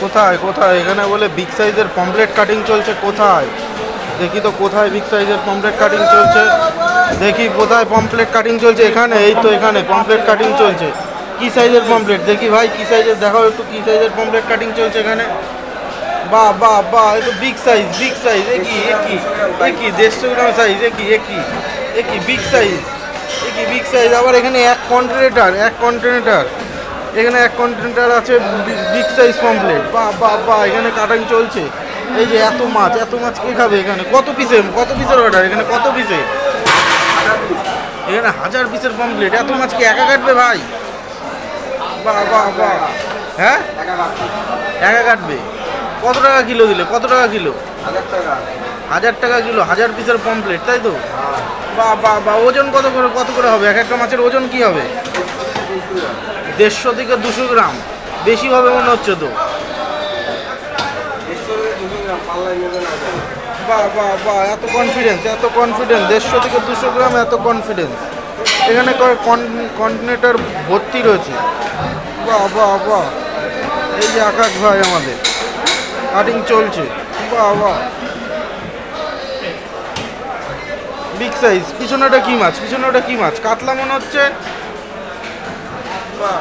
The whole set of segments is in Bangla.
কোথায় কোথায় এখানে বলে বিগ সাইজের পমফ্লেট কাটিং চলছে। কোথায় দেখি তো, কোথায় বিগ সাইজের পমফ্লেট কাটিং চলছে? দেখি কোথায় পমফ্লেট কাটিং চলছে। এখানে, এই তো এখানে পমফ্লেট কাটিং চলছে। কি সাইজের পমফ্লেট দেখি ভাই, কি সাইজের দেখাও একটু, কি সাইজের পমফ্লেট কাটিং চলছে এখানে। বাহ বাহ বাহ, এ তো বিগ সাইজ, বিগ সাইজ। একই 150 গ্রাম সাইজ। একই বিগ সাইজ, বিগ সাইজ। আবার এখানে এক কন্টেনার এখানে এক কন্টেনার আছে বিগ সাইজ পমফ্লেট। বাহ বাহ বাহ, এখানে কাটিং চলছে। এই যে এত মাছ কে খাবে? এখানে কত পিসের অর্ডার? এখানে কত পিসের? এখানে 1000 পিসের পমফ্লেট। এত মাছ কি একা কাটবে ভাই? বাহ বাহ বাহ। হ্যাঁ, একা কাটবে। কত টাকা কিলো দিলে? কত টাকা কিলো? 1000 টাকা কিলো। 1000 পিসের পমফ্লেট, তাই তো? বাহ বাহ বাহ। ওজন কত করে হবে? এক একটা মাছের ওজন কি হবে? 150 থেকে 200 গ্রাম। বেশি হবে মনে হচ্ছে তো। বাহ বাহ বাহ, এত কনফিডেন্স 150 থেকে 200 গ্রাম, এত কনফিডেন্স। এখানে কন্টেনার ভর্তি রয়েছে। বাহ বাহ বাহ। এই যে আকাশ ভাই আমাদের কাটিং চলছে। বাহ বাহ, বিগ সাইজ। পিছনেটা কি মাছ? কাতলা মনে হচ্ছে। বাহ,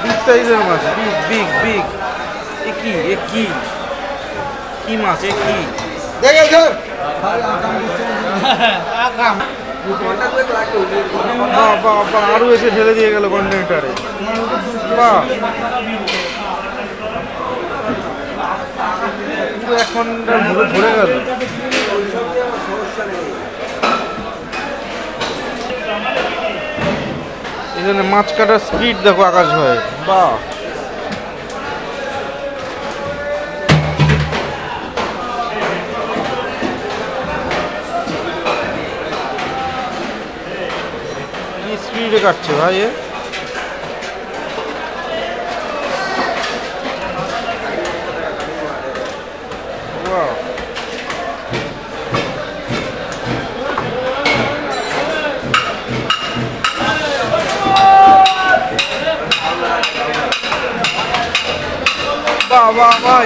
বিগ সাইজের মাছ, বিগ। কি মাছ? আরো এসে ঢেলে দিয়ে গেল কন্টেনারে। বাহ, পুরো এক কন্টেনার ভরে গেল। এখানে মাছ কাটার স্পিড দেখো আকাশ ভাই। বাহ, কি স্পিডে কাটছে ভাই।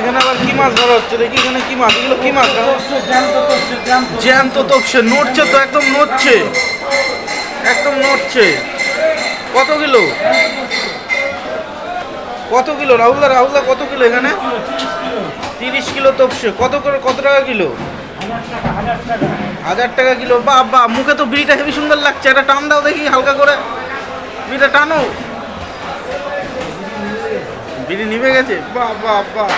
এখানে আবার কি মাছ ধরা হচ্ছে দেখি। এখানে কি মাছ? এগুলো কি মাছ? জ্যান্ত তপসে। নড়ছে তো, একদম নড়ছে। কত কিলো রাহুলদা কত কিলো এখানে? 30 কিলো তপসে। কত টাকা কিলো? 1000 টাকা কিলো। বাহ বাহ, মুখে তো বিড়িটা হেবি সুন্দর লাগছে। এটা টান দাও দেখি হালকা করে, বিড়িটা টানো। বিড়ি নিভে গেছে। বাহ বাহ বাহ।